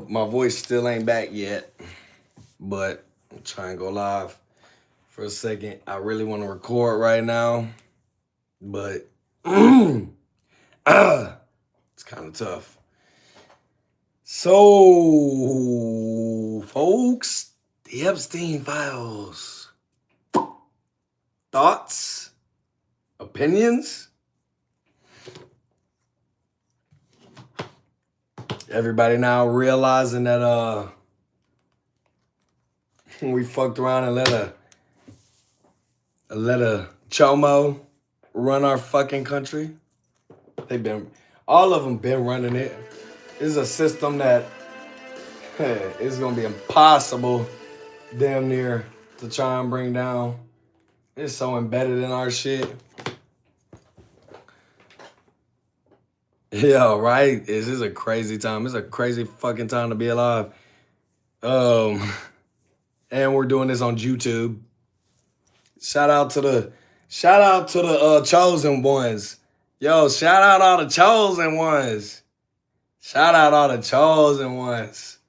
My voice still ain't back yet, but I'm trying to go live for a second. I really want to record right now, but it's kind of tough. So, folks, the Epstein files. Thoughts? Opinions? Everybody now realizing that we fucked around and let a chomo run our fucking country. All of them been running it. It's a system that it's gonna be impossible damn near to try and bring down. It's so embedded in our shit. Yeah, right. This is a crazy time. It's a crazy fucking time to be alive. And we're doing this on YouTube. Shout out to the chosen ones. Yo, shout out all the chosen ones. Shout out all the chosen ones.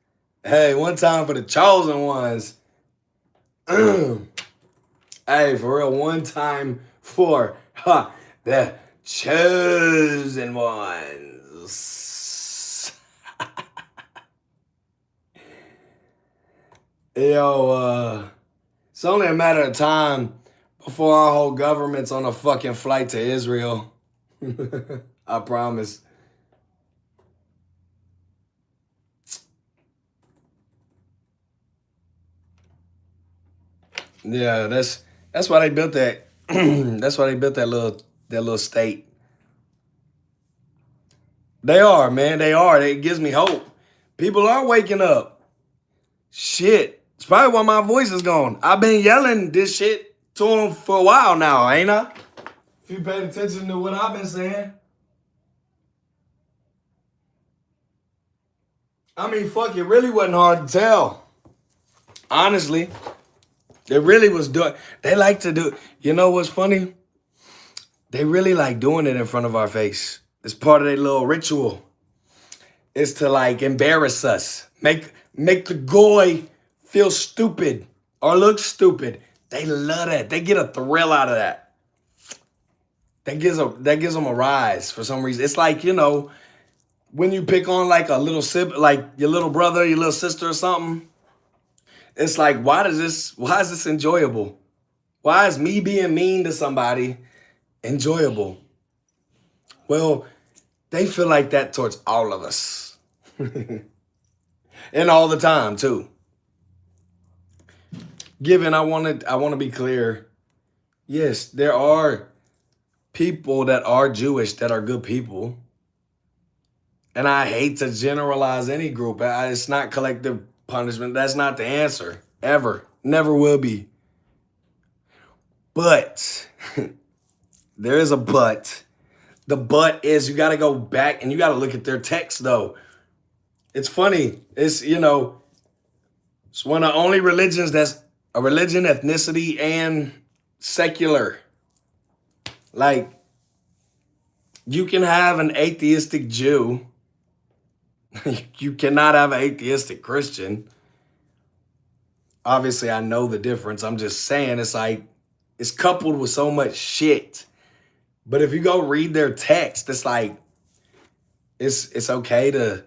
Hey, one time for the chosen ones. Hey, for real, one time for the chosen ones. Yo, it's only a matter of time before our whole government's on a fucking flight to Israel. I promise. Yeah, that's why they built that. That's why they built that little state. They are, man. They are. It gives me hope. People are waking up. Shit. It's probably why my voice is gone. I've been yelling this shit to them for a while now, ain't I? If you paid attention to what I've been saying. I mean, fuck, it really wasn't hard to tell. Honestly. They really was doing, they like to do, you know what's funny? They really like doing it in front of our face. It's part of their little ritual. It's to like embarrass us. Make the goy feel stupid or look stupid. They love that. They get a thrill out of that. That gives them a rise for some reason. It's like, you know, when you pick on like a little sibling, like your little brother, your little sister or something. It's like, why is this enjoyable? Why is me being mean to somebody enjoyable? Well, they feel like that towards all of us. And all the time, too. Given, I want to be clear. Yes, there are people that are Jewish that are good people. And I hate to generalize any group. It's not collective punishment. That's not the answer. Ever. Never will be. But there is a but. The but is you got to go back and you got to look at their text, though. It's funny. It's, you know, it's one of the only religions that's a religion, ethnicity, and secular. Like, you can have an atheistic Jew. You cannot have an atheistic Christian. Obviously, I know the difference. I'm just saying it's like, it's coupled with so much shit. But if you go read their text, it's like, it's okay to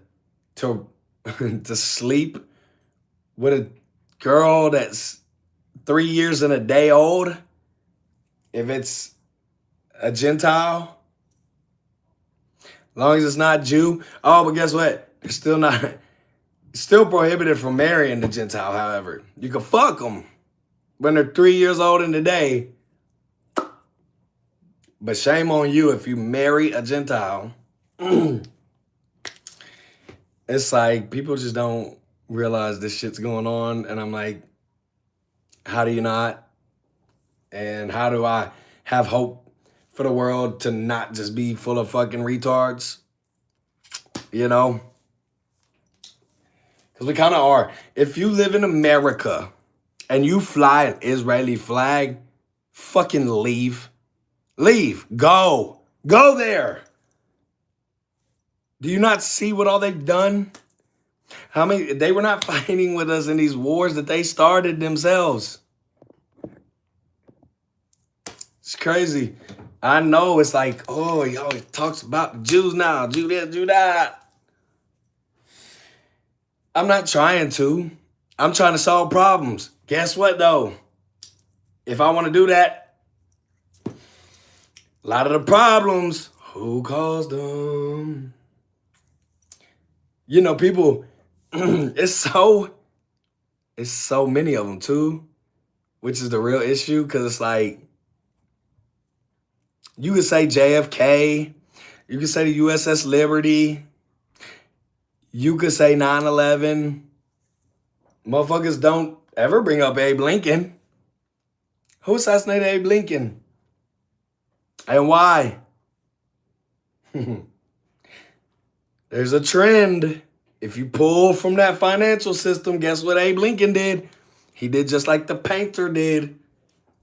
sleep with a girl that's 3 years and a day old if it's a Gentile. As long as it's not Jew. Oh, but guess what? It's still prohibited from marrying the Gentile, however. You can fuck them when they're 3 years old in the day. But shame on you if you marry a Gentile. It's like people just don't realize this shit's going on. And I'm like, how do you not? And how do I have hope for the world to not just be full of fucking retards? You know? Because we kind of are. If you live in America and you fly an Israeli flag, fucking leave. Leave. Go. Go there. Do you not see what all they've done? How many, they were not fighting with us in these wars that they started themselves. It's crazy. I know it's like, oh, he always talks about the Jews now, Jew this, Jew that. I'm not trying to. I'm trying to solve problems. Guess what, though? If I want to do that, a lot of the problems, who caused them? You know, people, it's so many of them, too, which is the real issue, because it's like, you could say JFK, you could say the USS Liberty, you could say 9/11. Motherfuckers don't ever bring up Abe Lincoln. Who assassinated Abe Lincoln? And why? There's a trend. If you pull from that financial system, guess what Abe Lincoln did? He did just like the painter did.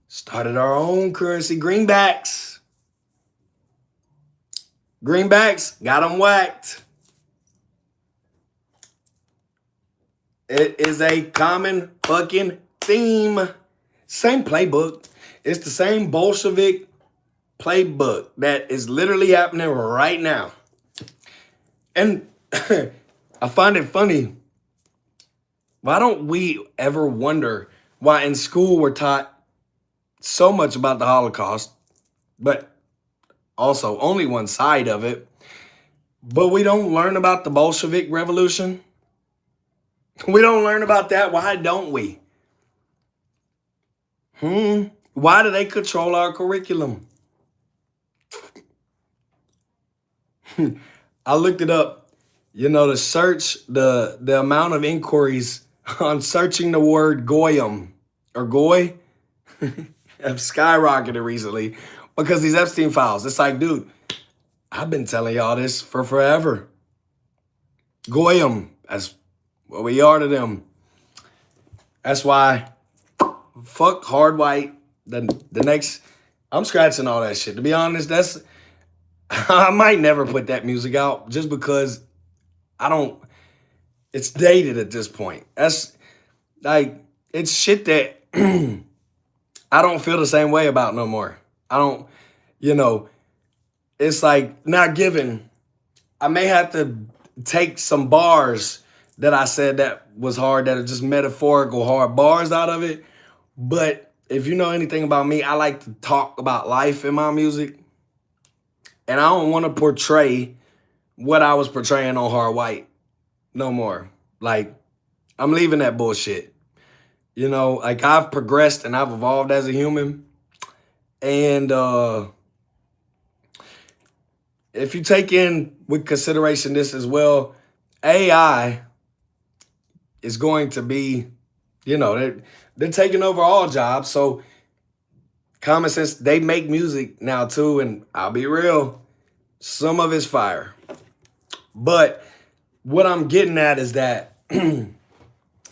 Started our own currency, greenbacks. Greenbacks, got them whacked. It is a common fucking theme. Same playbook. It's the same Bolshevik playbook that is literally happening right now. And I find it funny. Why don't we ever wonder why in school we're taught so much about the Holocaust, but also only one side of it, but we don't learn about the Bolshevik Revolution? We don't learn about that. Why don't we? Why do they control our curriculum? I looked it up. You know, to search the amount of inquiries on searching the word goyim or goy have skyrocketed recently because these Epstein files. It's like, dude, I've been telling y'all this for forever. Goyim, that's what we are to them. That's why, fuck hard white. The next, I'm scratching all that shit. To be honest, I might never put that music out just because it's dated at this point. That's like, it's shit that I don't feel the same way about no more. I don't, it's like not given. I may have to take some bars that I said that was hard, that are just metaphorical hard bars out of it. But if you know anything about me, I like to talk about life in my music. And I don't want to portray what I was portraying on Hard White no more. Like, I'm leaving that bullshit. Like I've progressed and I've evolved as a human. And if you take in with consideration this as well, AI is going to be, they're taking over all jobs. So common sense, they make music now too. And I'll be real, some of it's fire. But what I'm getting at is that in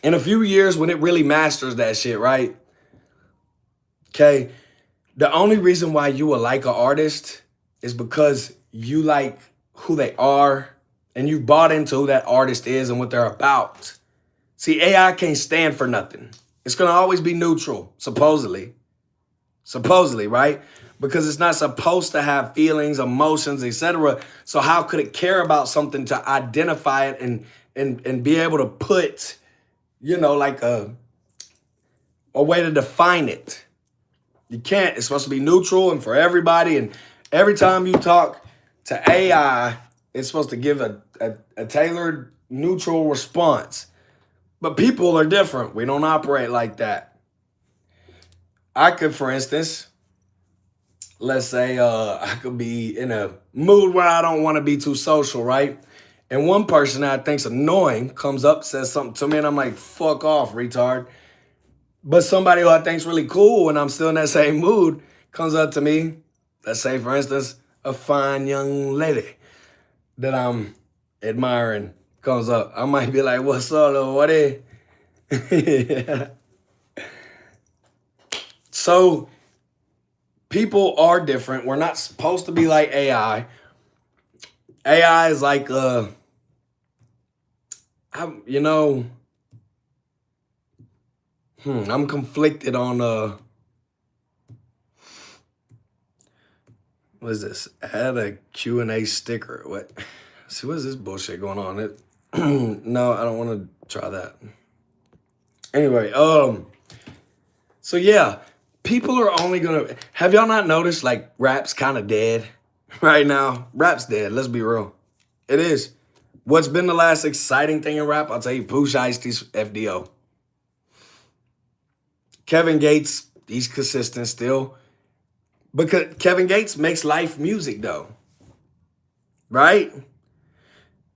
a few years when it really masters that shit, right? Okay, the only reason why you will like an artist is because you like who they are and you bought into who that artist is and what they're about. See, AI can't stand for nothing. It's going to always be neutral, supposedly. Supposedly, right? Because it's not supposed to have feelings, emotions, etc. So how could it care about something to identify it and be able to put, like a way to define it? You can't. It's supposed to be neutral and for everybody. And every time you talk to AI, it's supposed to give a tailored, neutral response. But people are different. We don't operate like that. I could, for instance, let's say I could be in a mood where I don't want to be too social, right? And one person that I think's annoying comes up, says something to me, and I'm like, fuck off, retard. But somebody who I think's really cool and I'm still in that same mood comes up to me, let's say, for instance, a fine young lady that I'm admiring comes up. I might be like, what's up, little what? So people are different. We're not supposed to be like AI. AI is like, you know, I'm conflicted on, what is this? Add a Q&A sticker. What? See, what is this bullshit going on? No, I don't want to try that. Anyway, so yeah, people are only gonna, have y'all not noticed like rap's kind of dead right now? Rap's dead, let's be real. It is. What's been the last exciting thing in rap? I'll tell you, Pooh Shiesty's FDO. Kevin Gates, he's consistent still. Because Kevin Gates makes life music though. Right?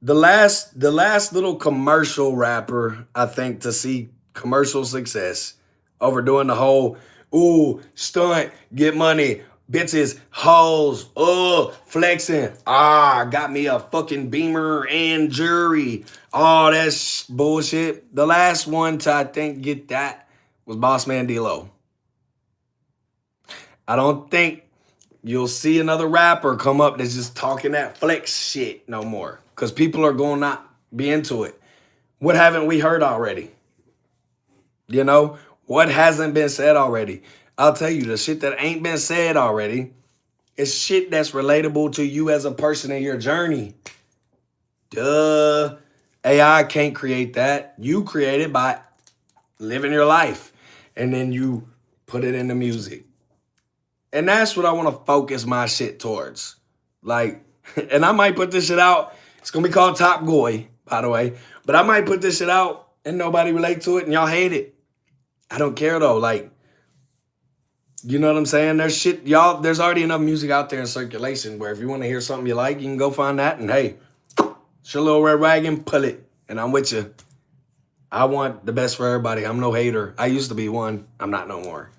The last little commercial rapper, I think, to see commercial success over doing the whole, ooh, stunt, get money, bitches, hoes, flexing. Got me a fucking Beamer and jury. Oh, that's bullshit. The last one to, I think, get that was Boss Man D-Lo. I don't think you'll see another rapper come up that's just talking that flex shit no more. Because people are going to not be into it. What haven't we heard already? You know? What hasn't been said already? I'll tell you, the shit that ain't been said already is shit that's relatable to you as a person in your journey. Duh. AI can't create that. You create it by living your life. And then you put it into music. And that's what I want to focus my shit towards. Like, and I might put this shit out. It's going to be called Top Goy, by the way. But I might put this shit out and nobody relate to it and y'all hate it. I don't care though. Like, you know what I'm saying? There's shit, y'all, there's already enough music out there in circulation where if you want to hear something you like, you can go find that and hey, it's your little red wagon, pull it. And I'm with you. I want the best for everybody. I'm no hater. I used to be one. I'm not no more.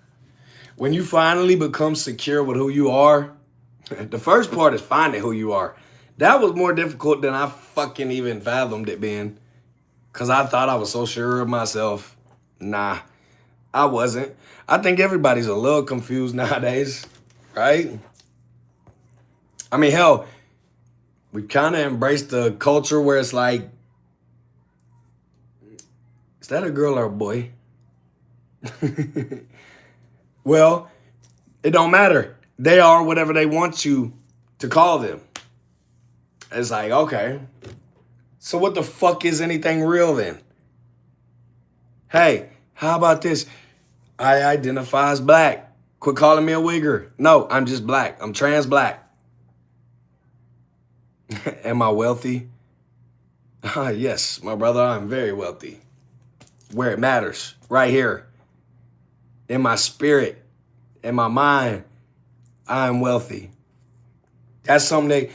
When you finally become secure with who you are, the first part is finding who you are. That was more difficult than I fucking even fathomed it being. Because I thought I was so sure of myself. Nah, I wasn't. I think everybody's a little confused nowadays, right? I mean, hell, we kind of embraced the culture where it's like, is that a girl or a boy? Well, it don't matter. They are whatever they want you to call them. It's like, okay, so what the fuck is anything real then? Hey, how about this? I identify as black. Quit calling me a wigger. No, I'm just black. I'm trans black. Am I wealthy? Yes, my brother, I'm very wealthy. Where it matters, right here. In my spirit, in my mind, I'm wealthy. That's something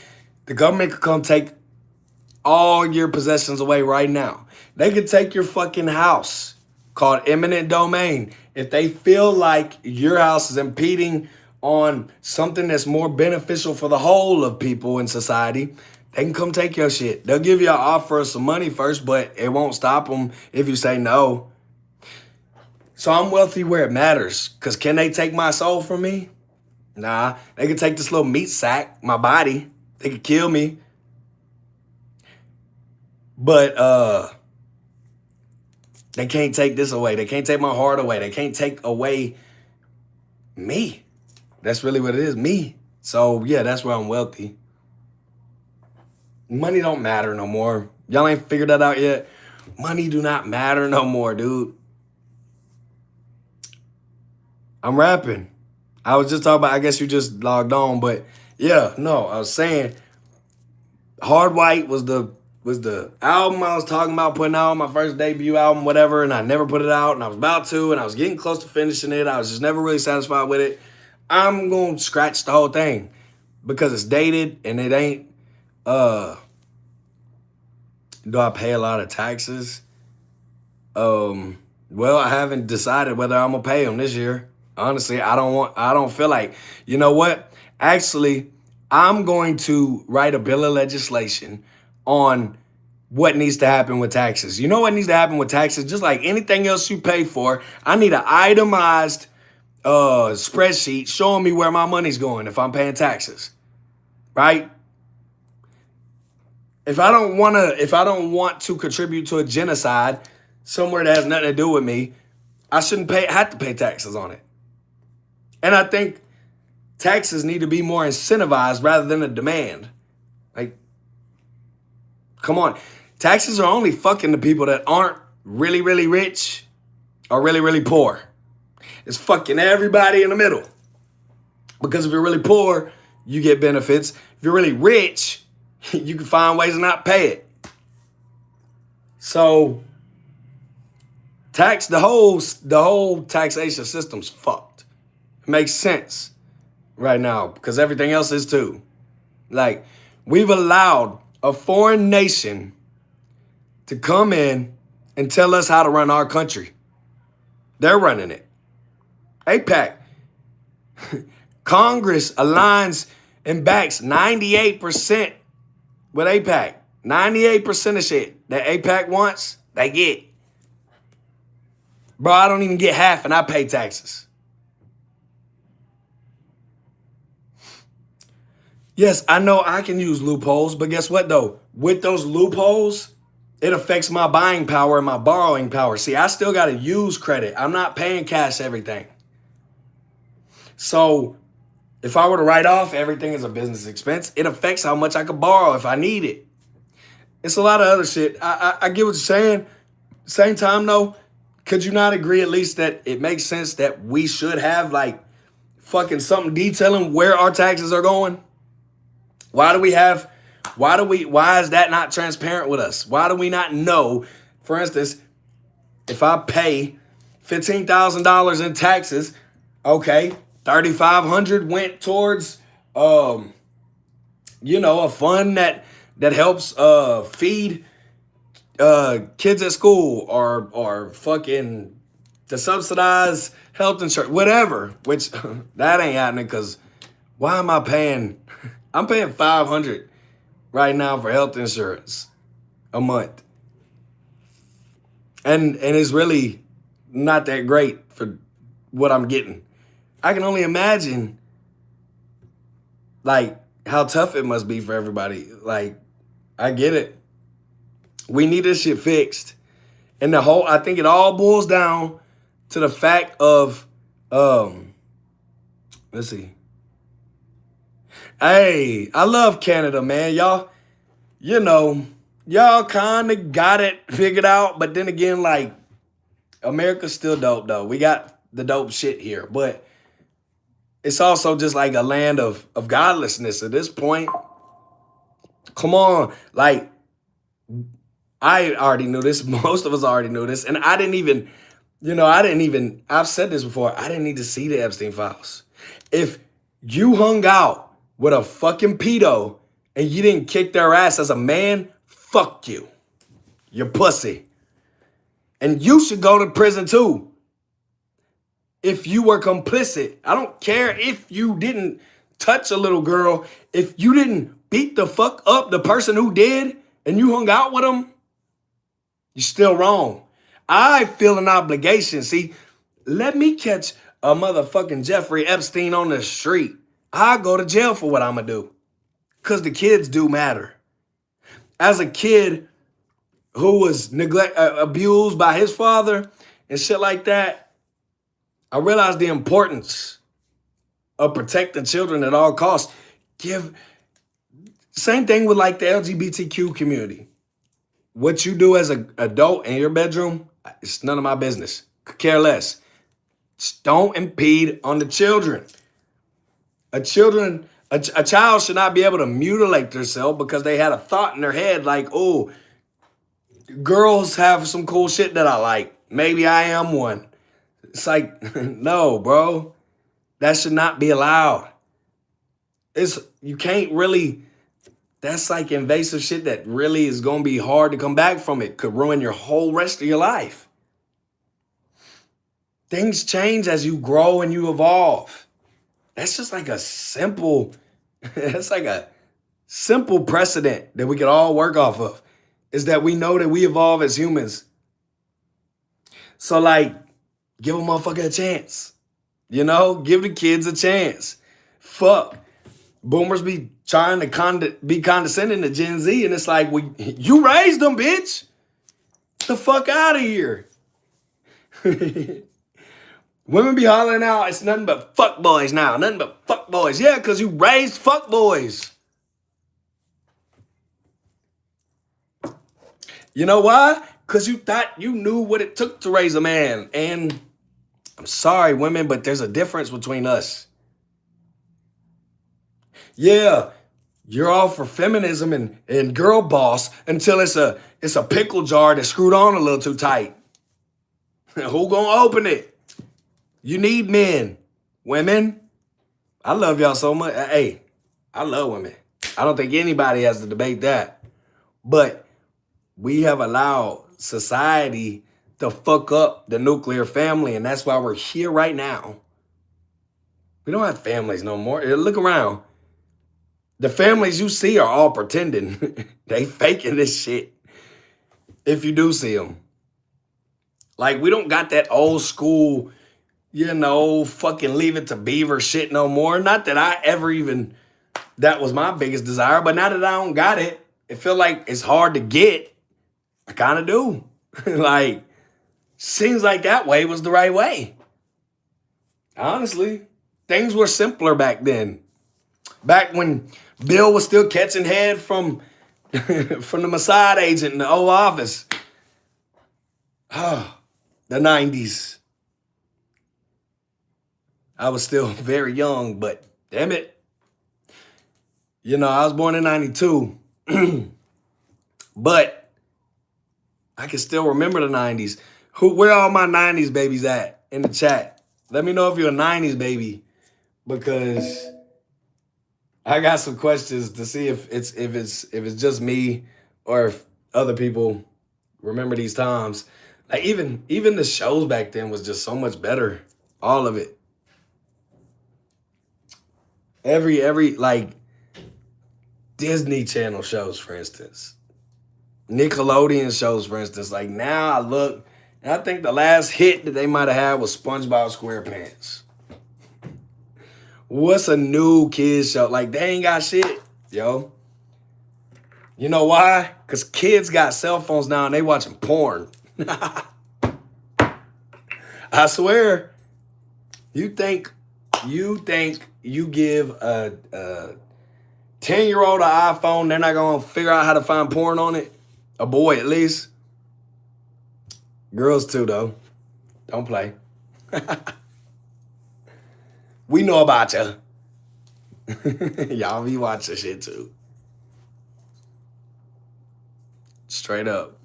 the government could come take all your possessions away right now. They could take your fucking house, called eminent domain. If they feel like your house is impeding on something that's more beneficial for the whole of people in society, they can come take your shit. They'll give you an offer of some money first, but it won't stop them if you say no. So I'm wealthy where it matters. Because can they take my soul from me? Nah, they could take this little meat sack, my body. They could kill me. But they can't take this away. They can't take my heart away. They can't take away me. That's really what it is, me. So yeah, that's where I'm wealthy. Money don't matter no more. Y'all ain't figured that out yet? Money do not matter no more, dude. I'm rapping. I was just talking about, I guess you just logged on, but yeah, no, I was saying Hard White was the album I was talking about putting out, my first debut album, whatever, and I never put it out, and I was about to, and I was getting close to finishing it. I was just never really satisfied with it. I'm going to scratch the whole thing because it's dated and it ain't, do I pay a lot of taxes? Well, I haven't decided whether I'm going to pay them this year. Honestly, I don't feel like, you know what? Actually, I'm going to write a bill of legislation on what needs to happen with taxes. You know what needs to happen with taxes? Just like anything else you pay for, I need an itemized spreadsheet showing me where my money's going if I'm paying taxes, right? If I don't want to contribute to a genocide somewhere that has nothing to do with me, I shouldn't have to pay taxes on it. And I think taxes need to be more incentivized rather than a demand. Like, come on. Taxes are only fucking the people that aren't really, really rich or really, really poor. It's fucking everybody in the middle. Because if you're really poor, you get benefits. If you're really rich, you can find ways to not pay it. So the whole taxation system's fucked. It makes sense right now because everything else is too. Like, we've allowed a foreign nation to come in and tell us how to run our country. They're running it. AIPAC. Congress aligns and backs 98% with AIPAC. 98% of shit that AIPAC wants, they get. Bro, I don't even get half and I pay taxes. Yes, I know I can use loopholes, but guess what though? With those loopholes, it affects my buying power and my borrowing power. See, I still got to use credit. I'm not paying cash everything. So if I were to write off everything as a business expense, it affects how much I could borrow if I need it. It's a lot of other shit. I get what you're saying. Same time though, could you not agree at least that it makes sense that we should have like fucking something detailing where our taxes are going? Why is that not transparent with us? Why do we not know? For instance, if I pay $15,000 in taxes, okay, $3,500 went towards, a fund that helps feed kids at school or fucking to subsidize health insurance, whatever. Which that ain't happening because why am I paying? I'm paying $500 right now for health insurance a month, and it's really not that great for what I'm getting. I can only imagine like how tough it must be for everybody. Like, I get it. We need this shit fixed. And I think it all boils down to the fact of, let's see. Hey, I love Canada, man. Y'all kind of got it figured out. But then again, like, America's still dope, though. We got the dope shit here. But it's also just like a land of godlessness at this point. Come on. Like, I already knew this. Most of us already knew this. And I've said this before. I didn't need to see the Epstein files. If you hung out with a fucking pedo and you didn't kick their ass as a man, fuck you. You're pussy. And you should go to prison too. If you were complicit. I don't care if you didn't touch a little girl. If you didn't beat the fuck up the person who did and you hung out with them, you're still wrong. I feel an obligation. See, let me catch a motherfucking Jeffrey Epstein on the street. I go to jail for what I'm going to do. Because the kids do matter. As a kid who was abused by his father and shit like that, I realized the importance of protecting children at all costs. Same thing with like the LGBTQ community. What you do as an adult in your bedroom, it's none of my business. Could care less. Just don't impede on the children. A child should not be able to mutilate themselves because they had a thought in their head like, oh, girls have some cool shit that I like. Maybe I am one. It's like, no, bro. That should not be allowed. You can't really, that's like invasive shit that really is going to be hard to come back from. It could ruin your whole rest of your life. Things change as you grow and you evolve. That's just like that's like a simple precedent that we could all work off of, is that we know that we evolve as humans. So like, give a motherfucker a chance. Give the kids a chance. Fuck. Boomers be trying to be condescending to Gen Z, and it's like, you raised them, bitch. Get the fuck out of here. Women be hollering out, it's nothing but fuck boys now. Nothing but fuck boys. Yeah, because you raised fuck boys. You know why? Because you thought you knew what it took to raise a man. And I'm sorry, women, but there's a difference between us. Yeah, you're all for feminism and girl boss until it's a pickle jar that's screwed on a little too tight. Who gonna open it? You need men. Women, I love y'all so much. Hey, I love women. I don't think anybody has to debate that. But we have allowed society to fuck up the nuclear family, and that's why we're here right now. We don't have families no more. Look around. The families you see are all pretending. They faking this shit. If you do see them. Like, we don't got that old school, fucking leave it to Beaver shit no more. Not that I ever even, that was my biggest desire. But now that I don't got it, it feel like it's hard to get. I kind of do. Like, seems like that way was the right way. Honestly, things were simpler back then. Back when Bill was still catching head from the Mossad agent in the Oval Office. The 90s. I was still very young, but damn it. I was born in 92. But I can still remember the 90s. Where all my 90s babies at in the chat? Let me know if you're a 90s baby, because I got some questions to see if it's just me or if other people remember these times. Like even the shows back then was just so much better. All of it. Every like Disney Channel shows, for instance. Nickelodeon shows, for instance. Like, now I look, and I think the last hit that they might have had was SpongeBob SquarePants. What's a new kids show? Like, they ain't got shit, yo. You know why? Because kids got cell phones now and they watching porn. I swear. You think you give a 10-year-old an iPhone, they're not going to figure out how to find porn on it? A boy, at least. Girls, too, though. Don't play. We know about you. Y'all be watching shit, too. Straight up.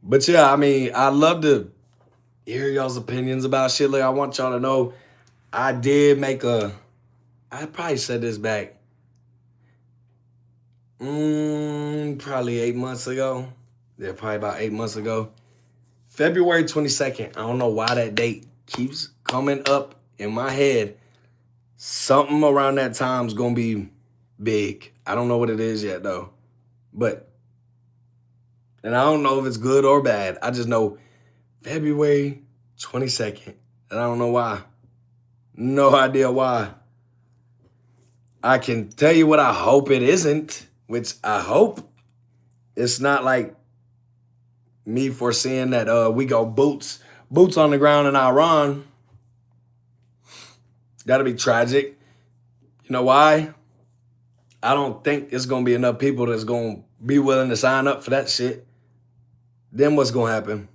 But yeah, I mean, I love to hear y'all's opinions about shit. Like, I want y'all to know I did make I probably said this back probably 8 months ago. Yeah, probably about 8 months ago. February 22nd. I don't know why that date keeps coming up in my head. Something around that time is going to be big. I don't know what it is yet, though. And I don't know if it's good or bad. I just know February 22nd. And I don't know why. No idea why. I can tell you what I hope it isn't, which I hope it's not like me foreseeing that we go boots on the ground in Iran. That'll be tragic. You know why? I don't think there's going to be enough people that's going to be willing to sign up for that shit. Then what's going to happen?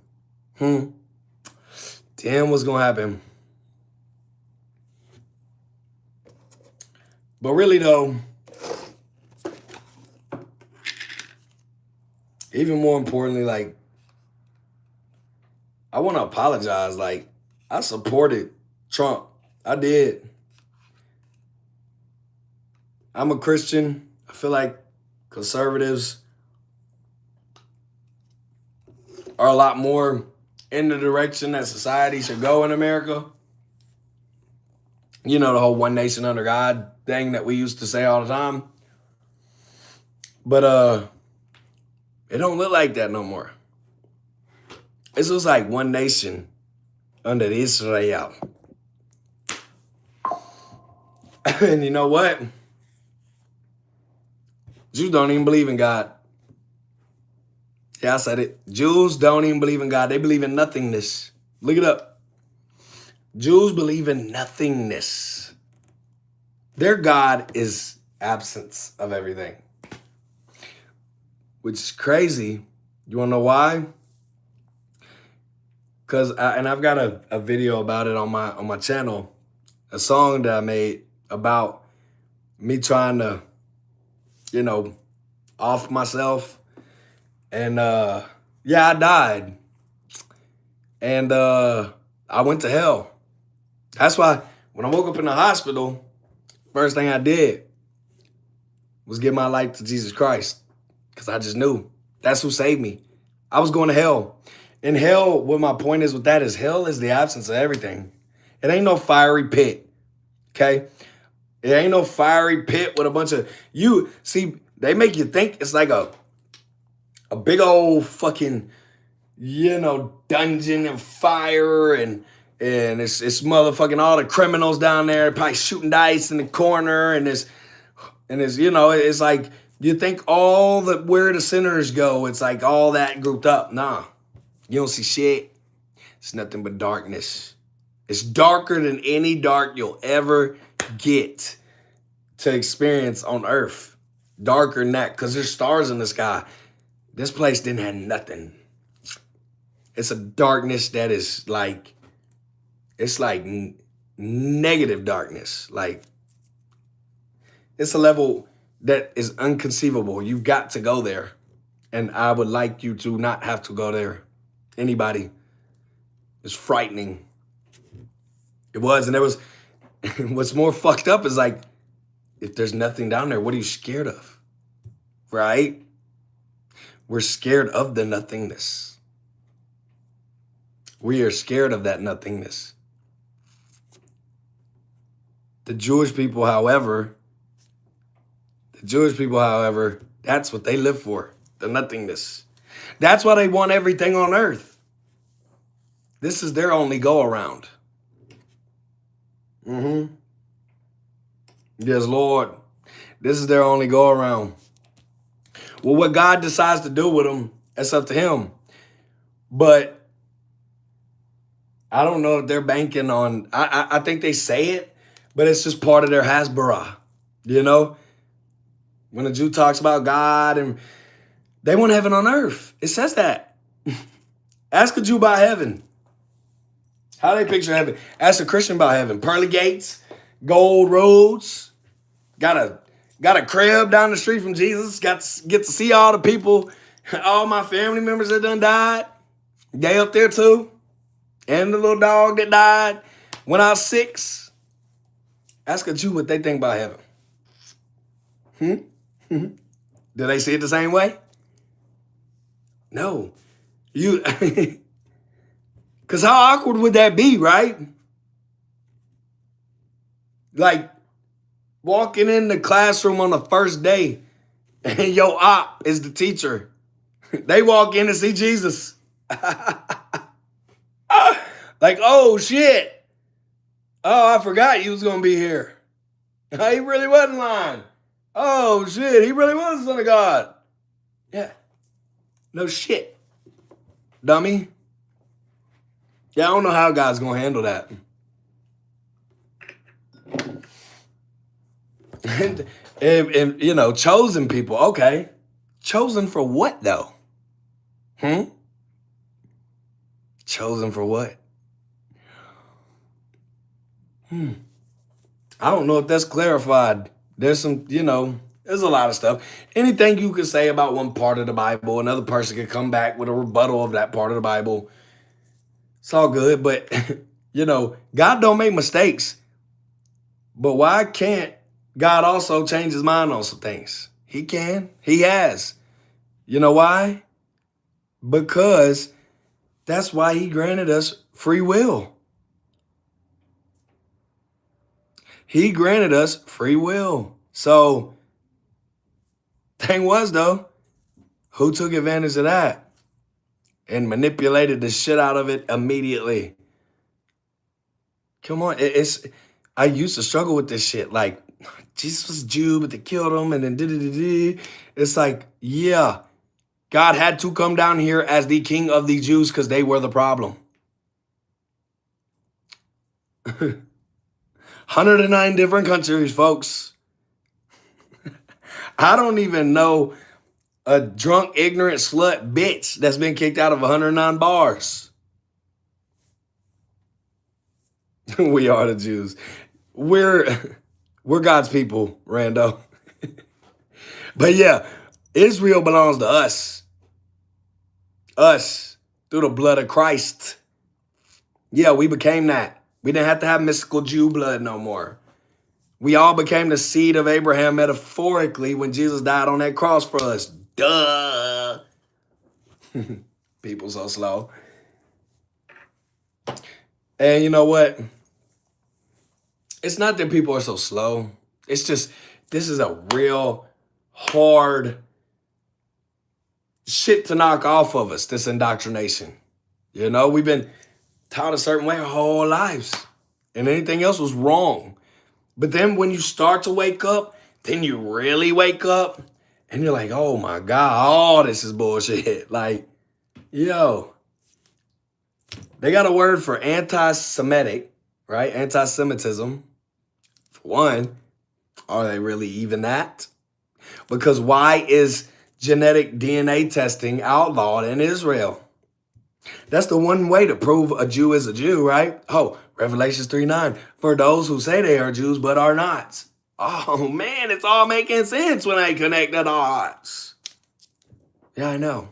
Then what's going to happen? But really, though, even more importantly, like, I want to apologize. Like, I supported Trump. I did. I'm a Christian. I feel like conservatives are a lot more in the direction that society should go in America. You know, the whole one nation under God thing that we used to say all the time. But it don't look like that no more. It looks like one nation under Israel. And you know what? Jews don't even believe in God. Yeah, I said it. Jews don't even believe in God. They believe in nothingness. Look it up. Jews believe in nothingness. Their God is absence of everything. Which is crazy. You want to know why? Because I've got a video about it on my channel. A song that I made about me trying to, off myself. And yeah, I died. And I went to hell. That's why when I woke up in the hospital, first thing I did was give my life to Jesus Christ. Because I just knew that's who saved me. I was going to hell. And hell, what my point is with that is hell is the absence of everything. It ain't no fiery pit. Okay? It ain't no fiery pit with a bunch of see, they make you think it's like a big old fucking, dungeon and fire and it's motherfucking all the criminals down there probably shooting dice in the corner and it's it's like you think all the where the sinners go, it's like all that grouped up. Nah, you don't see shit. It's nothing but darkness. It's darker than any dark you'll ever get to experience on earth. Darker than that, because there's stars in the sky. This place didn't have nothing. It's a darkness that is like, it's like negative darkness. Like, it's a level that is unconceivable. You've got to go there. And I would like you to not have to go there. Anybody. It's frightening. It was. And there was, what's more fucked up is like, if there's nothing down there, what are you scared of? Right? We're scared of the nothingness. We are scared of that nothingness. The Jewish people, however, that's what they live for, the nothingness. That's why they want everything on earth. This is their only go around. Yes, Lord. This is their only go around. Well, what God decides to do with them, that's up to him. But I don't know if they're banking on, I think they say it, but it's just part of their Hasbara, When a Jew talks about God and they want heaven on earth. It says that. Ask a Jew about heaven. How do they picture heaven? Ask a Christian about heaven. Pearly gates, gold roads, got a crib down the street from Jesus, get to see all the people, all my family members that done died. They up there too. And the little dog that died when I was 6. Ask a Jew what they think about heaven. Do they see it the same way? No. Because how awkward would that be, right? Like walking in the classroom on the first day and your op is the teacher. They walk in to see Jesus. Like, oh, shit. Oh, I forgot you was going to be here. He really wasn't lying. Oh, shit. He really was the Son of God. Yeah. No shit. Dummy. Yeah, I don't know how God's going to handle that. And chosen people. Okay. Chosen for what, though? Chosen for what? I don't know if that's clarified. There's some, there's a lot of stuff. Anything you could say about one part of the Bible, another person could come back with a rebuttal of that part of the Bible. It's all good, but, God don't make mistakes. But why can't God also change his mind on some things? He can. He has. You know why? Because that's why he granted us free will. He granted us free will. So Thing was, though, who took advantage of that and manipulated the shit out of it immediately? Come on, I used to struggle with this shit. Like, Jesus was a Jew, but they killed him, and then did. It's like, yeah, God had to come down here as the king of the Jews because they were the problem. 109 different countries, folks. I don't even know a drunk, ignorant slut bitch that's been kicked out of 109 bars. We are the Jews. We're God's people, Rando. But yeah, Israel belongs to us. Us, through the blood of Christ. Yeah, we became that. We didn't have to have mystical Jew blood no more. We all became the seed of Abraham metaphorically when Jesus died on that cross for us. Duh. People so slow. And you know what? It's not that people are so slow. It's just, this is a real hard shit to knock off of us, this indoctrination. You know, we've been taught a certain way our whole lives, and anything else was wrong. But then when you start to wake up, then you really wake up, and you're like, oh my God, all this is bullshit. Like, yo, they got a word for anti-Semitic, right? Anti-Semitism. For one, are they really even that? Because why is genetic DNA testing outlawed in Israel? That's the one way to prove a Jew is a Jew, right? Oh, Revelations 3:9. For those who say they are Jews but are not. Oh man, it's all making sense when I connect the dots. Yeah, I know.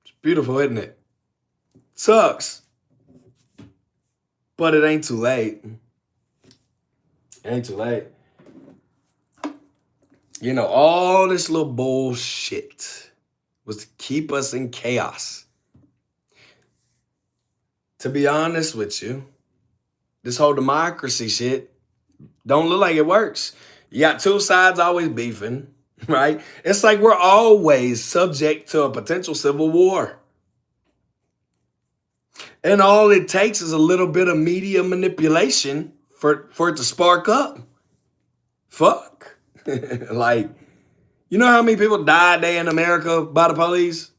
It's beautiful, isn't it? Sucks. But it ain't too late. It ain't too late. You know, all this little bullshit was to keep us in chaos. To be honest with you, this whole democracy shit don't look like it works. You got two sides always beefing, right? It's like we're always subject to a potential civil war. And all it takes is a little bit of media manipulation for it to spark up. Fuck. Like, you know how many people died day in America by the police?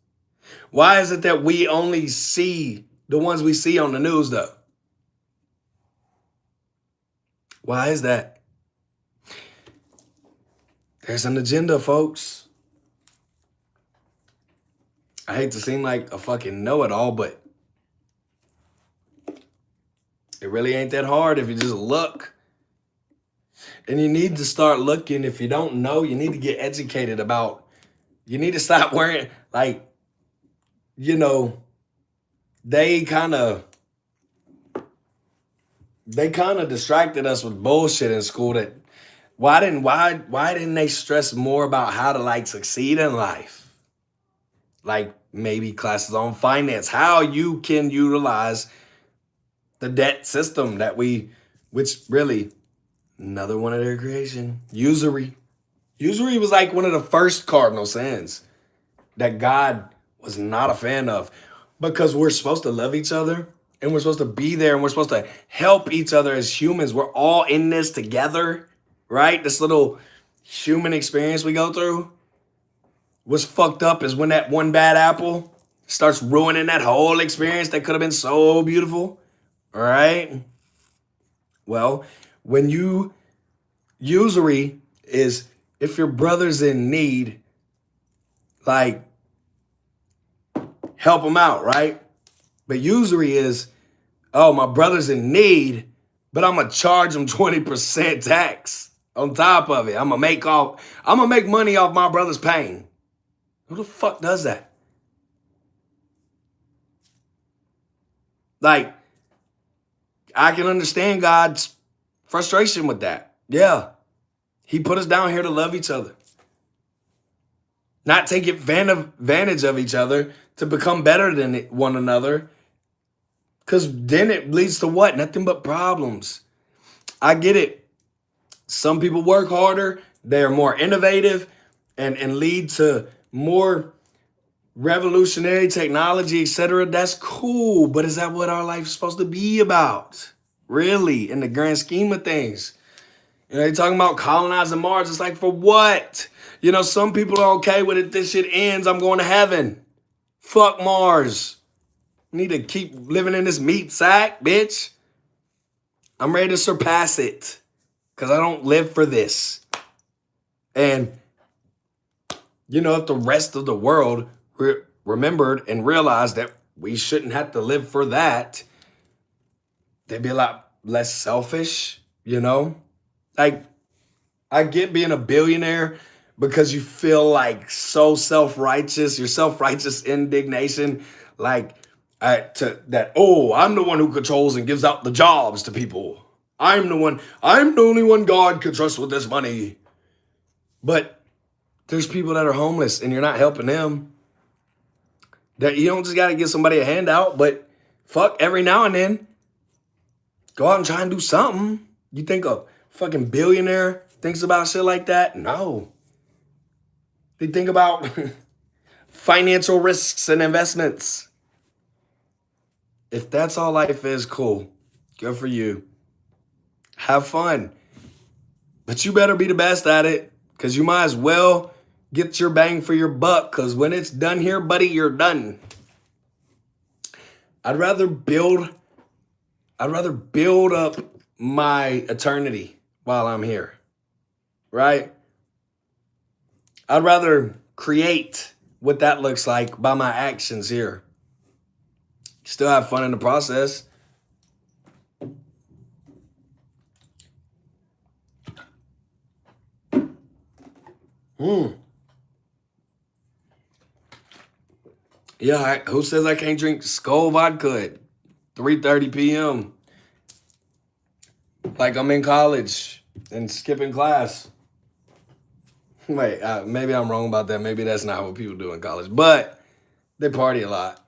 Why is it that we only see the ones we see on the news, though? Why is that? There's an agenda, folks. I hate to seem like a fucking know-it-all, but it really ain't that hard if you just look. And you need to start looking. If you don't know, you need to get educated about. You need to stop wearing, like, you know, they kind of distracted us with bullshit in school. That why didn't they stress more about how to like succeed in life? Like maybe classes on finance, how you can utilize the debt system that which really another one of their creation, usury. Usury was like one of the first cardinal sins that God was not a fan of, because we're supposed to love each other and we're supposed to be there and we're supposed to help each other as humans. We're all in this together, right? This little human experience we go through. What's fucked up is when that one bad apple starts ruining that whole experience that could have been so beautiful, all right? Well, when usury is if your brother's in need, like, help him out, right? But usury is, oh, my brother's in need, but I'm gonna charge him 20% tax on top of it. I'm gonna make money off my brother's pain. Who the fuck does that? Like, I can understand God's frustration with that. Yeah. He put us down here to love each other. Not take advantage of each other to become better than one another. Because then it leads to what? Nothing but problems. I get it. Some people work harder. They're more innovative. and lead to more revolutionary technology, etc., that's cool. But is that what our life is supposed to be about? Really, in the grand scheme of things? You know, you're talking about colonizing Mars. It's like, for what? You know, some people are okay with it. This shit ends. I'm going to heaven. Fuck Mars. Need to keep living in this meat sack, bitch. I'm ready to surpass it because I don't live for this. And, you know, if the rest of the world remembered and realized that we shouldn't have to live for that, they'd be a lot less selfish, you know? Like, I get being a billionaire because you feel like so self-righteous, your self-righteous indignation, like I'm the one who controls and gives out the jobs to people. I'm the only one God can trust with this money. But there's people that are homeless and you're not helping them. That you don't just got to give somebody a handout, but fuck, every now and then, go out and try and do something. You think a fucking billionaire thinks about shit like that? No. They think about financial risks and investments. If that's all life is, cool. Good for you. Have fun. But you better be the best at it, because you might as well get your bang for your buck, because when it's done here, buddy, you're done. I'd rather build up my eternity while I'm here, right? I'd rather create what that looks like by my actions here. Still have fun in the process. Yeah, who says I can't drink Skull vodka at 3:30 p.m.? Like I'm in college and skipping class. Wait, maybe I'm wrong about that. Maybe that's not what people do in college, but they party a lot.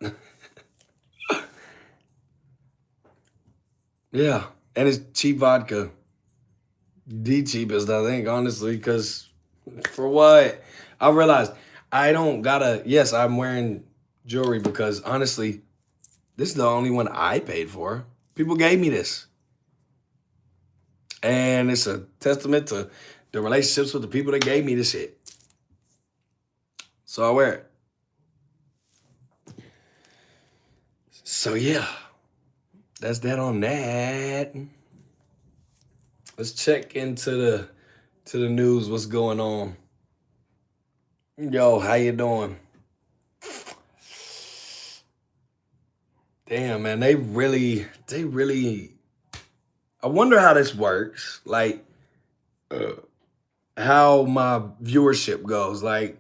Yeah, and it's cheap vodka. The cheapest, I think, honestly, because for what? I realized I don't gotta, yes, I'm wearing jewelry because honestly, this is the only one I paid for. People gave me this. And it's a testament to the relationships with the people that gave me this shit. So I wear it. So yeah, that's that on that. Let's check into the news. What's going on? Yo, how you doing? Damn, man, they really. I wonder how this works. Like, how my viewership goes. Like,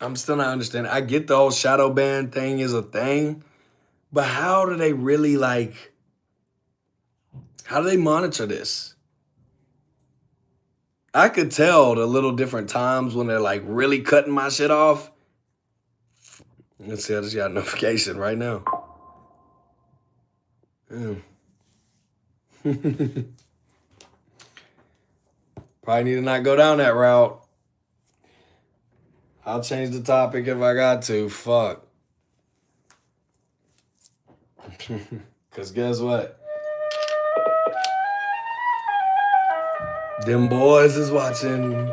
I'm still not understanding. I get the whole shadow ban thing is a thing, but how do they really how do they monitor this? I could tell the little different times when they're like really cutting my shit off. Let's see, I just got a notification right now. Probably need to not go down that route. I'll change the topic if I got to. Fuck. Because guess what? Them boys is watching.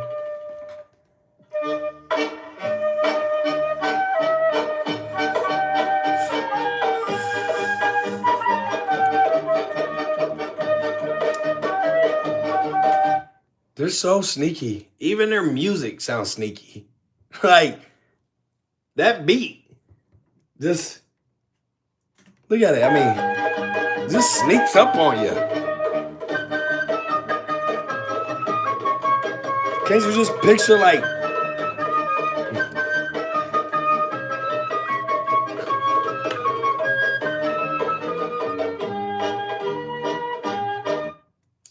They're so sneaky. Even their music sounds sneaky. Like, that beat. Just, look at it. I mean, just sneaks up on you. Can't you just picture like,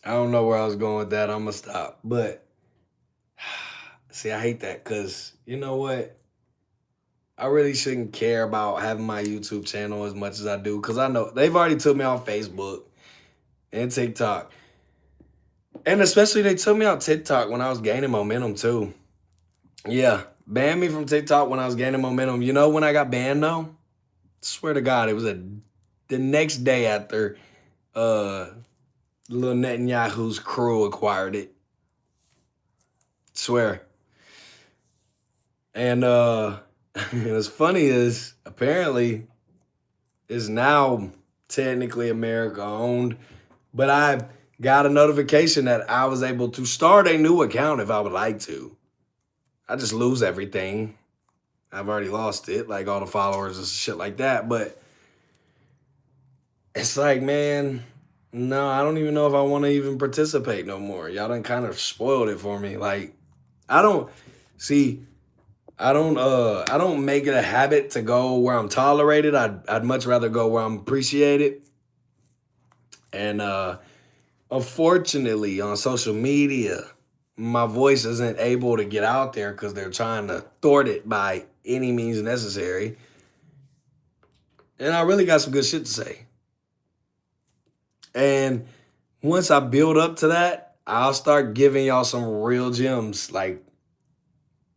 I don't know where I was going with that. I'm gonna stop. But see, I hate that because you know what? I really shouldn't care about having my YouTube channel as much as I do because I know they've already took me off Facebook and TikTok. And especially they took me out TikTok when I was gaining momentum too. Yeah, banned me from TikTok when I was gaining momentum. You know when I got banned though? Swear to God, it was the next day after little Netanyahu's crew acquired it. Swear. And what's funny is apparently it's now technically America owned, but I got a notification that I was able to start a new account if I would like to. I just lose everything. I've already lost it, like all the followers and shit like that. But it's like, man, no, I don't even know if I want to even participate no more. Y'all done kind of spoiled it for me. Like, I don't see. I don't make it a habit to go where I'm tolerated. I'd much rather go where I'm appreciated. And unfortunately on social media, my voice isn't able to get out there because they're trying to thwart it by any means necessary. And I really got some good shit to say. And once I build up to that, I'll start giving y'all some real gems, like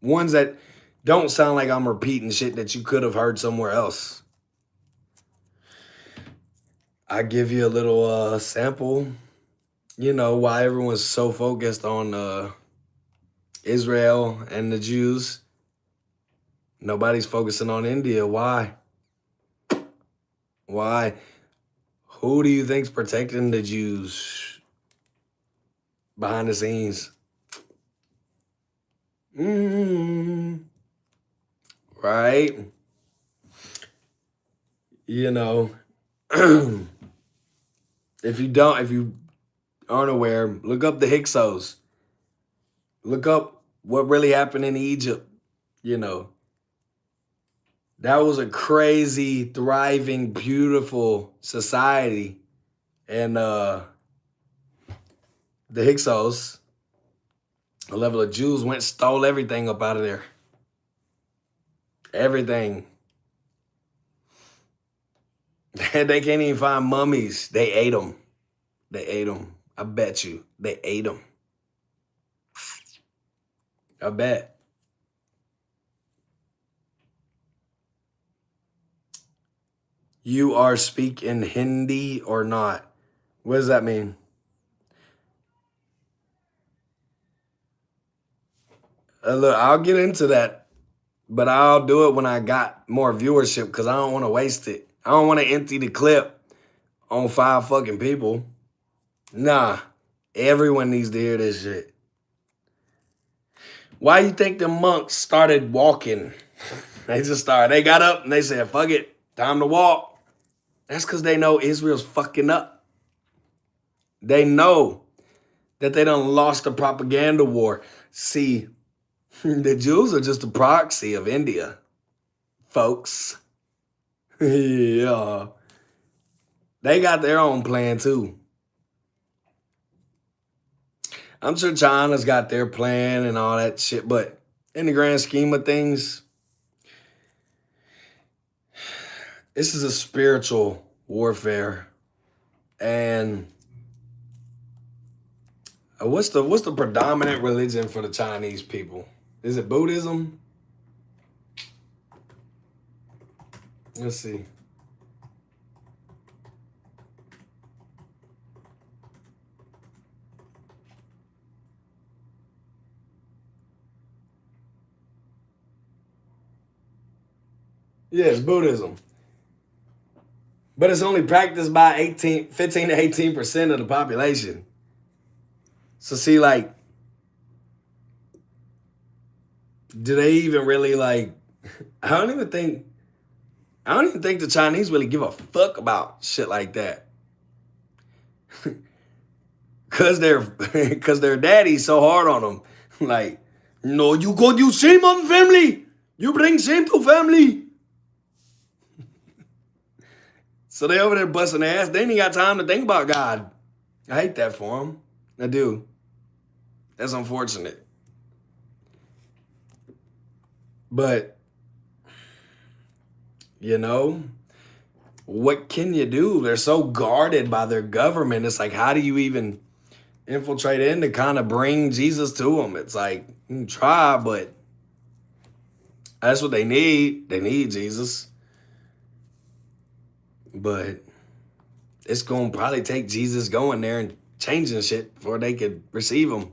ones that don't sound like I'm repeating shit that you could have heard somewhere else. I give you a little sample, you know, why everyone's so focused on Israel and the Jews. Nobody's focusing on India. Why? Why? Who do you think's protecting the Jews behind the scenes? Right? You know, if you aren't aware, look up the Hyksos. Look up what really happened in Egypt. You know, that was a crazy, thriving, beautiful society. And the Hyksos, a level of Jews, went and stole everything up out of there. Everything. They can't even find mummies. They ate them. They ate them. I bet you. They ate them. I bet. You are speaking Hindi or not? What does that mean? Look, I'll get into that, but I'll do it when I got more viewership because I don't want to waste it. I don't want to empty the clip on 5 fucking people. Nah, everyone needs to hear this shit. Why you think the monks started walking? They got up and they said, fuck it, time to walk. That's because they know Israel's fucking up. They know that they done lost the propaganda war. See, the Jews are just a proxy of India, folks. Yeah. They got their own plan too. I'm sure China's got their plan and all that shit, but in the grand scheme of things, this is a spiritual warfare. And what's the predominant religion for the Chinese people? Is it Buddhism? Let's see. Yeah, it's Buddhism. But it's only practiced by 15 to 18% of the population. So see, like, do they even really like I don't even think the Chinese really give a fuck about shit like that. Cause their daddy's so hard on them. Like, no, you shame on family. You bring shame to family. So they over there busting their ass. They ain't got time to think about God. I hate that for them. I do. That's unfortunate. But, you know, what can you do? They're so guarded by their government. It's like, how do you even infiltrate in to kind of bring Jesus to them. It's like, you try, but that's what they need. They need Jesus. But it's going to probably take Jesus going there and changing shit before they could receive him.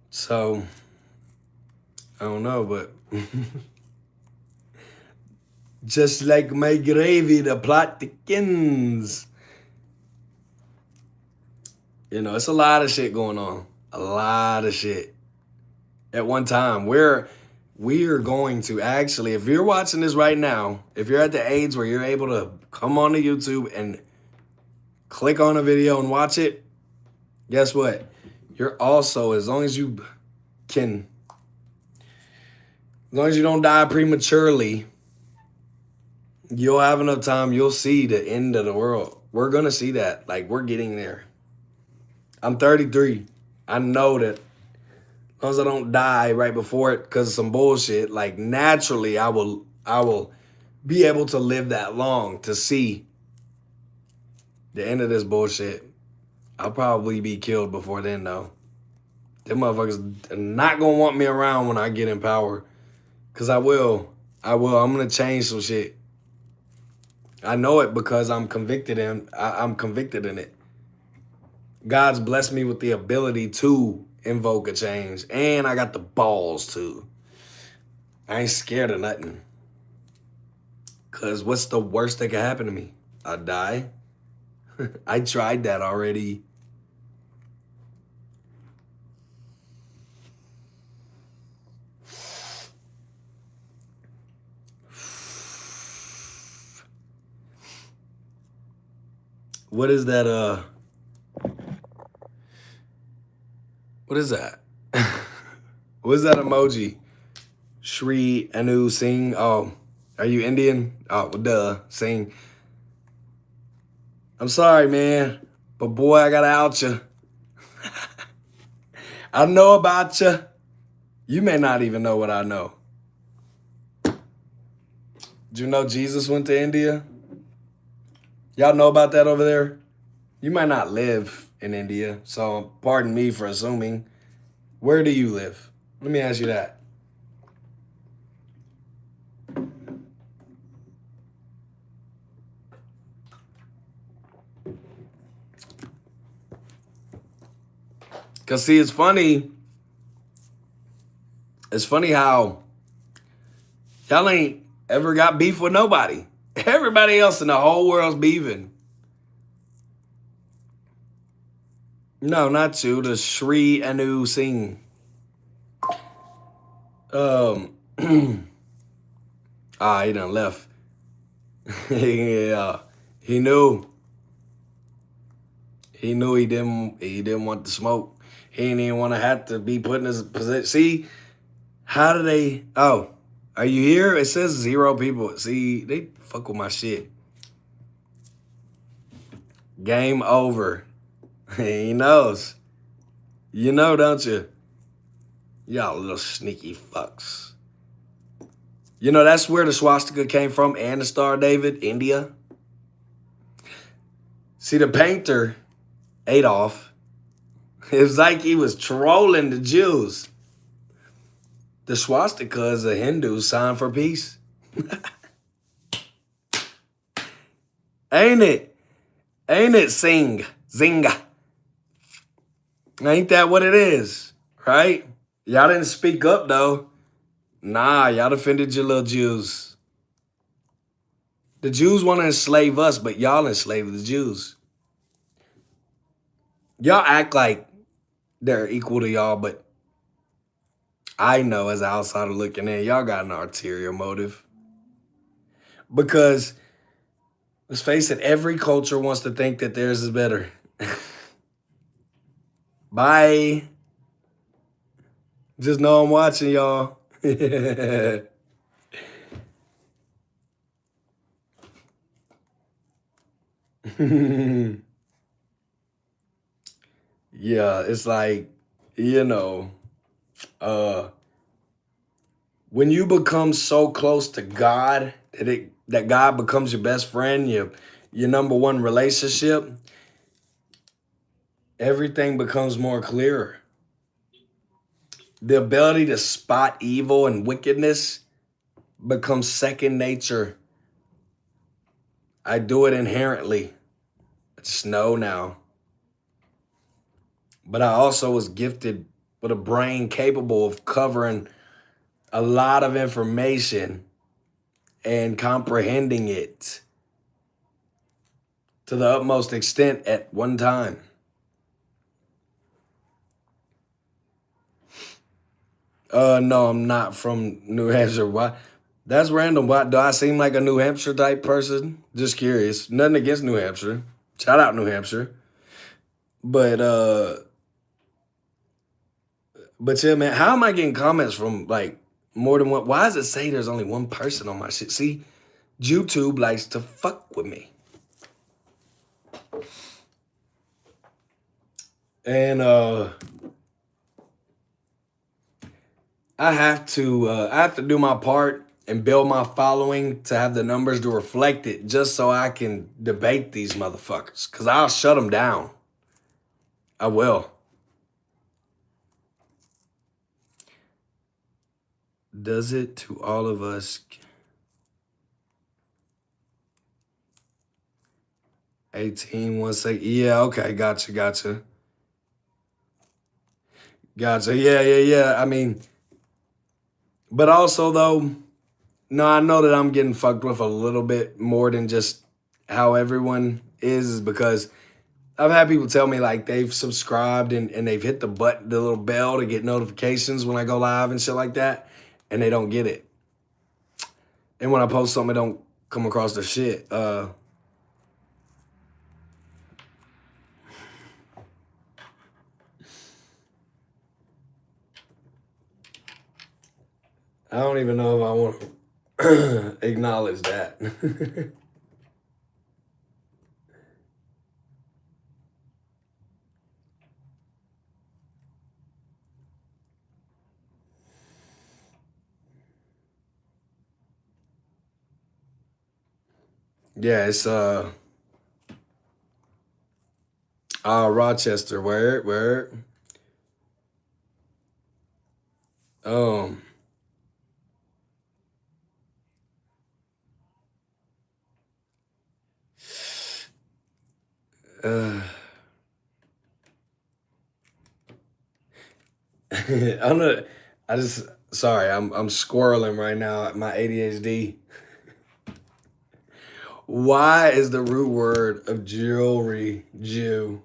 So, I don't know, but just like my gravy, the plot thickens. You know, it's a lot of shit going on. A lot of shit. At one time, we are going to actually, if you're watching this right now, if you're at the age where you're able to come onto YouTube and click on a video and watch it, guess what? You're also, as long as you don't die prematurely, you'll have enough time, you'll see the end of the world. We're going to see that. Like, we're getting there. I'm 33. I know that as long as I don't die right before it because of some bullshit, like, naturally I will be able to live that long to see the end of this bullshit. I'll probably be killed before then, though. Them motherfuckers are not going to want me around when I get in power. Because I will. I'm going to change some shit. I know it because I'm convicted I'm convicted in it. God's blessed me with the ability to invoke a change. And I got the balls to. I ain't scared of nothing. Because what's the worst that could happen to me? I die. I tried that already. What is that? What is that? What is that emoji? Shri Anu Singh. Oh, are you Indian? Oh, duh. Sing. I'm sorry, man. But boy, I gotta out you. I know about you. You may not even know what I know. Did you know Jesus went to India? Y'all know about that over there? You might not live in India, so pardon me for assuming. Where do you live? Let me ask you that. Because, see, it's funny. It's funny how y'all ain't ever got beef with nobody. Everybody else in the whole world's beefing. No, not you. The Shri Anu Singh. He done left. Yeah, he knew. He knew he didn't want the smoke. He didn't even want to have to be put in his position. See, how do they? Oh, are you here? It says 0 people. See, they fuck with my shit. Game over. He knows. You know, don't you? Y'all little sneaky fucks. You know, that's where the swastika came from and the Star of David, India. See, the painter, Adolf, it was like he was trolling the Jews. The swastika is a Hindu sign for peace. Ain't it? Ain't it, Sing? Zinga. Ain't that what it is? Right? Y'all didn't speak up, though. Nah, y'all offended your little Jews. The Jews want to enslave us, but y'all enslave the Jews. Y'all act like they're equal to y'all, but I know as an outsider looking in, y'all got an ulterior motive. Because, let's face it, every culture wants to think that theirs is better. Bye. Just know I'm watching, y'all. Yeah, it's like, you know, when you become so close to God that God becomes your best friend, your number one relationship, everything becomes more clearer. The ability to spot evil and wickedness becomes second nature. I do it inherently. I just know now. But I also was gifted with a brain capable of covering a lot of information and comprehending it to the utmost extent at one time. No, I'm not from New Hampshire. Why? That's random. Why do I seem like a New Hampshire type person? Just curious. Nothing against New Hampshire. Shout out New Hampshire. But yeah, man, how am I getting comments from like more than one? Why does it say there's only one person on my shit? See, YouTube likes to fuck with me. And I have to do my part and build my following to have the numbers to reflect it, just so I can debate these motherfuckers. Cause I'll shut them down. I will. Does it to all of us? 18, 1 second. Yeah, okay, gotcha. Yeah. I mean, but also though, no, I know that I'm getting fucked with a little bit more than just how everyone is, because I've had people tell me like they've subscribed and they've hit the button, the little bell to get notifications when I go live and shit like that, and they don't get it. And when I post something, it don't come across the shit. I don't even know if I want to acknowledge that. Yeah, it's Rochester. Where? Um I'm not, I just sorry, I'm squirreling right now at my ADHD. Why is the root word of jewelry Jew?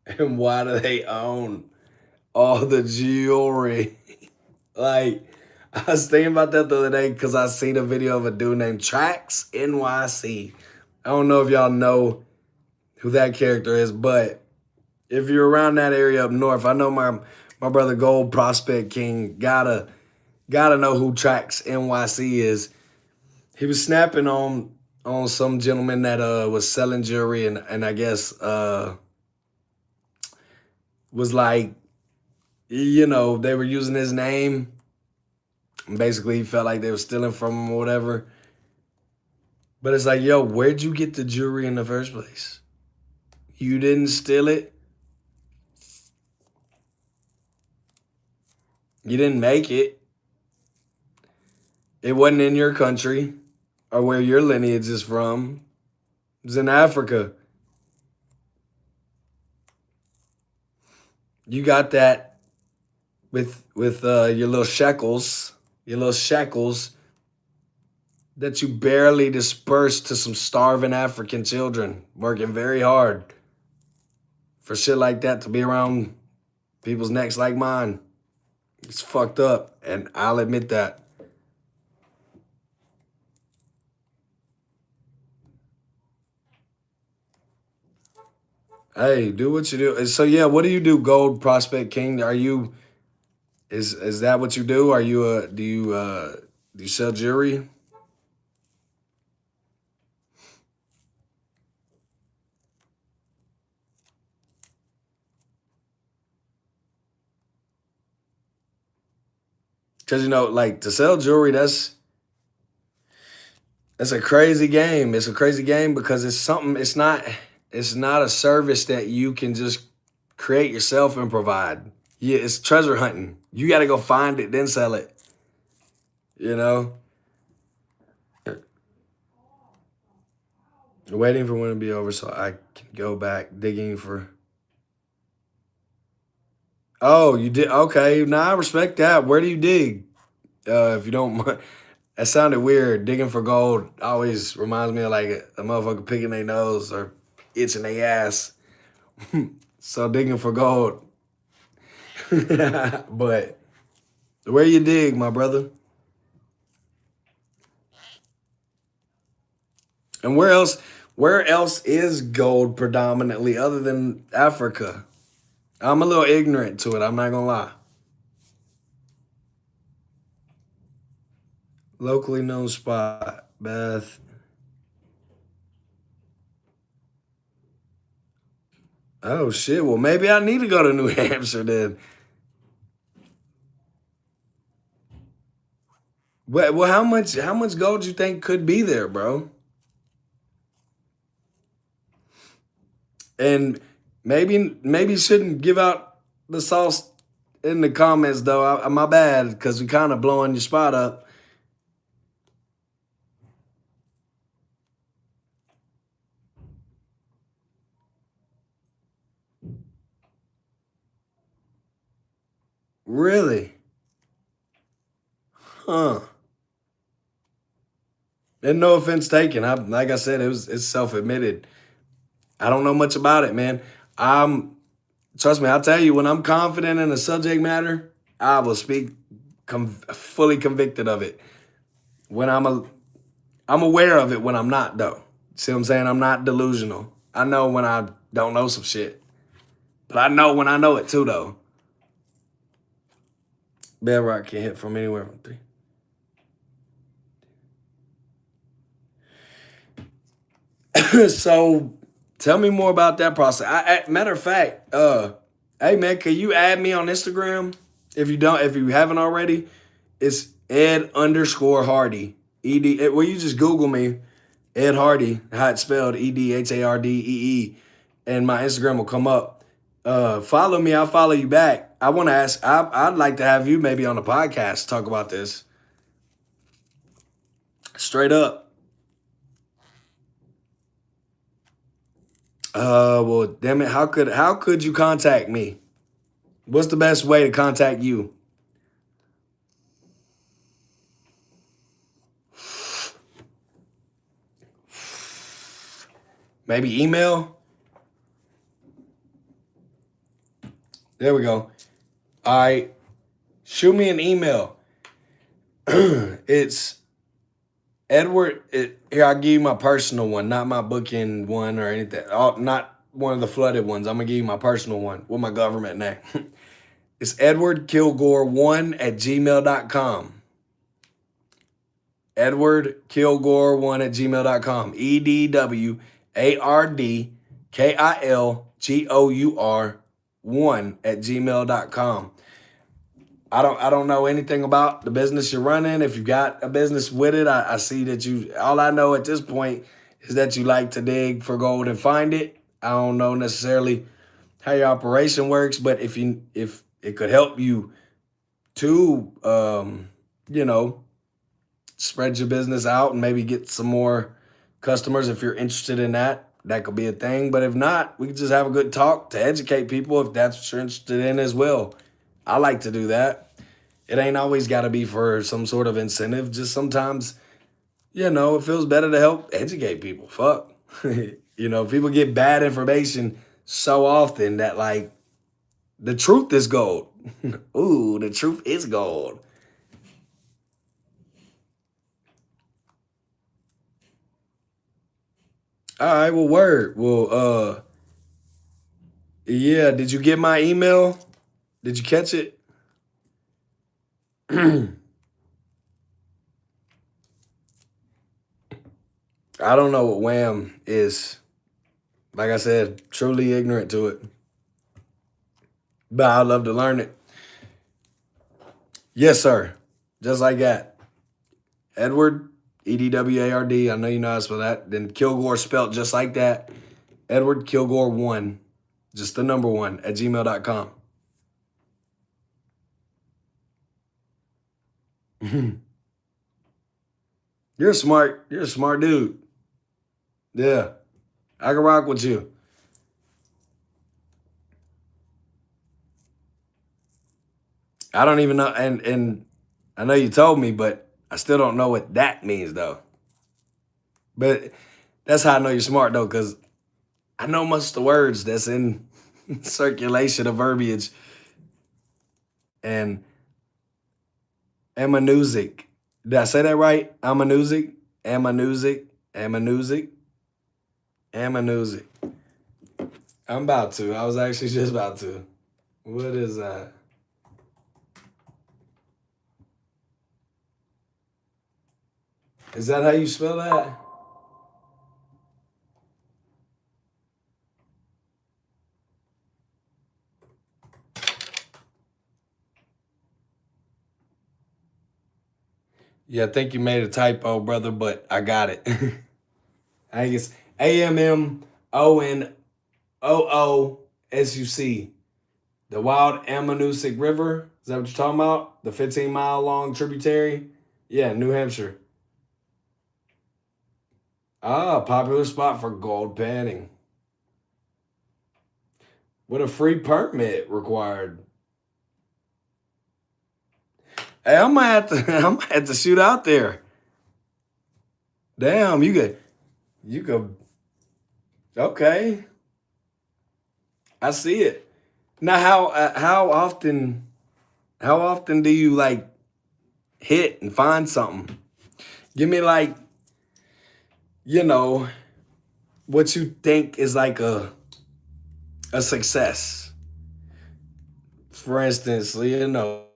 And why do they own all the jewelry? Like, I was thinking about that the other day because I seen a video of a dude named Trax NYC. I don't know if y'all know who that character is, but if you're around that area up north, I know my brother Gold Prospect King gotta know who Trax NYC is. He was snapping on some gentleman that was selling jewelry and I guess was like, you know, they were using his name. Basically, he felt like they were stealing from him or whatever. But it's like, yo, where'd you get the jewelry in the first place? You didn't steal it. You didn't make it. It wasn't in your country or where your lineage is from. It was in Africa. You got that with your little shekels that you barely dispersed to some starving African children working very hard for shit like that to be around people's necks like mine. It's fucked up, and I'll admit that. Hey, do what you do. So yeah, what do you do, Gold Prospect King? Are you is that what you do? Are you do you sell jewelry? Because you know, like to sell jewelry, that's a crazy game. It's a crazy game because it's something. It's not a service that you can just create yourself and provide. Yeah, it's treasure hunting. You got to go find it, then sell it. You know? Waiting for when to be over so I can go back digging for. Oh, you did? Okay. Now I respect that. Where do you dig? If you don't mind. That sounded weird. Digging for gold always reminds me of like a motherfucker picking their nose or itching their ass. So digging for gold. But where you dig, my brother? And where else is gold predominantly other than Africa? I'm a little ignorant to it, I'm not gonna lie. Locally known spot, Beth. Oh shit, well maybe I need to go to New Hampshire then. Well, how much gold you think could be there, bro? And maybe shouldn't give out the sauce in the comments though. My bad, because we kind of blowing your spot up. Really? Huh. And no offense taken. Like I said, it's self-admitted. I don't know much about it, man. Trust me, I'll tell you, when I'm confident in the subject matter, I will speak fully convicted of it. When I'm aware of it when I'm not, though. See what I'm saying? I'm not delusional. I know when I don't know some shit. But I know when I know it too, though. Bedrock can hit from anywhere from 3. So tell me more about that process. Matter of fact, hey man, can you add me on Instagram? If you haven't already, it's Ed_Hardy. Well, you just Google me, Ed Hardy, how it's spelled, EDHARDEE, and my Instagram will come up. Follow me, I'll follow you back. I want to ask, I'd like to have you maybe on the podcast talk about this. Straight up. Well, damn it, how could you contact me? What's the best way to contact you? Maybe email? There we go. All right. Shoot me an email. It's Edward. Here, I'll give you my personal one, not my booking one or anything. Not one of the flooded ones. I'm going to give you my personal one with my government name. It's edwardkilgore1@gmail.com. edwardkilgore1@gmail.com. EDWARDKILGOUR1@gmail.com. I don't know anything about the business you're running. If you got a business with it, I see that all I know at this point is that you like to dig for gold and find it. I don't know necessarily how your operation works, but if it could help you to, spread your business out and maybe get some more customers if you're interested in that. That could be a thing. But if not, we could just have a good talk to educate people if that's what you're interested in as well. I like to do that. It ain't always got to be for some sort of incentive. Just sometimes, it feels better to help educate people. Fuck. People get bad information so often that, like, the truth is gold. Ooh, the truth is gold. All right, well, word. Well, yeah, did you get my email? Did you catch it? I don't know what wham is. Like I said, truly ignorant to it. But I'd love to learn it. Yes, sir. Just like that. Edward, EDWARD. I know you know how to spell that. Then Kilgore spelled just like that. Edward Kilgore 1. just the number 1 at gmail.com. You're a smart dude. Yeah, I can rock with you. I don't even know, and I know you told me, but I still don't know what that means though. But that's how I know you're smart though, because I know most of the words that's in circulation of verbiage. And amanusic. Did I say that right? Amanusic? Amanusic? Amanusic? Amanusic. I'm about to. I was actually just about to. What is that? Is that how you spell that? Yeah, I think you made a typo, brother, but I got it. I think it's AMMONOOSUC. The Wild Amanusic River. Is that what you're talking about? The 15-mile long tributary? Yeah, New Hampshire. Ah, popular spot for gold panning. With a free permit required. Hey, I might have to I might have to shoot out there. Damn, you could okay. I see it. Now how often do you like hit and find something? Give me like, you know, what you think is like a success. For instance, you know,